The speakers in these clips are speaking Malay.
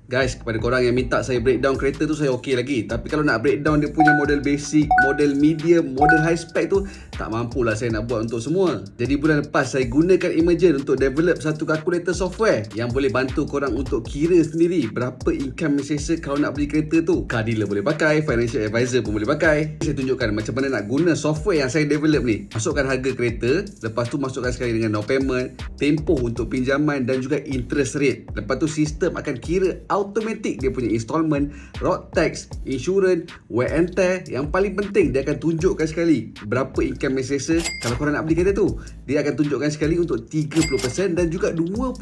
Guys, kepada korang yang minta saya breakdown kereta tu, saya okey lagi. Tapi kalau nak breakdown dia punya model basic, model medium, model high spec tu, tak mampulah saya nak buat untuk semua. Jadi bulan lepas saya gunakan Imergent untuk develop satu calculator software yang boleh bantu korang untuk kira sendiri berapa income sesa kalau nak beli kereta tu. Car dealer boleh pakai, financial advisor pun boleh pakai. Saya tunjukkan macam mana nak guna software yang saya develop ni. Masukkan harga kereta, lepas tu masukkan sekali dengan down payment, tempoh untuk pinjaman dan juga interest rate. Lepas tu sistem akan kira automatic dia punya installment, road tax, insurans, wear and tear. Yang paling penting dia akan tunjukkan sekali berapa income sesa kalau korang nak beli kereta tu. Dia akan tunjukkan sekali untuk 30% dan juga 20%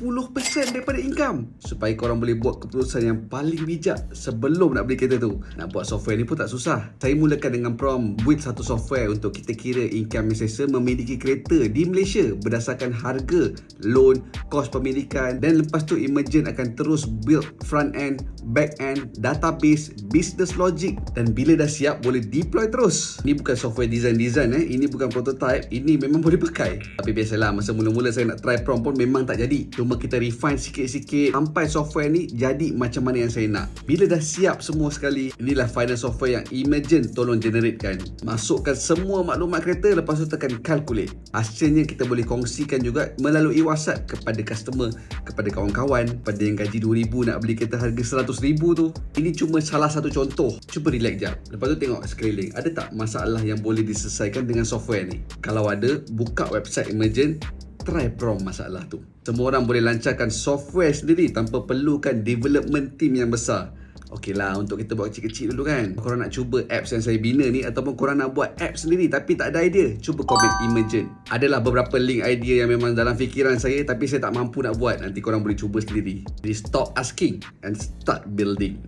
daripada income, supaya korang boleh buat keputusan yang paling bijak sebelum nak beli kereta tu. Nak buat software ni pun tak susah. Saya mulakan dengan prompt build satu software untuk kita kira income sesa memiliki kereta di Malaysia berdasarkan harga, loan, kos pemilikan, dan lepas tu Imergent akan terus build front end, back end, database, business logic, dan bila dah siap boleh deploy terus. Ini bukan software design ini bukan prototype, ini memang boleh pakai. Tapi biasalah, masa mula-mula saya nak try prompt pun memang tak jadi. Cuma kita refine sikit-sikit sampai software ni jadi macam mana yang saya nak. Bila dah siap semua sekali, inilah final software yang Imergent tolong generatekan. Masukkan semua maklumat kereta, lepas tu tekan calculate. Hasilnya kita boleh kongsikan juga melalui WhatsApp kepada customer, kepada kawan-kawan, pada yang gaji 2,000 nak beli kereta harga 100,000 tu. Ini cuma salah satu contoh. Cuba relax jap. Lepas tu tengok sekeliling, ada tak masalah yang boleh diselesaikan dengan software ni? Kalau ada, buka website Imergent, try prompt masalah tu. Semua orang boleh lancarkan software sendiri tanpa perlukan development team yang besar. Okey lah, untuk kita buat kecil-kecil dulu kan. Korang nak cuba apps yang saya bina ni, ataupun korang nak buat apps sendiri tapi tak ada idea, cuba komen Imergent. Adalah beberapa link idea yang memang dalam fikiran saya tapi saya tak mampu nak buat. Nanti korang boleh cuba sendiri. Jadi stop asking and start building.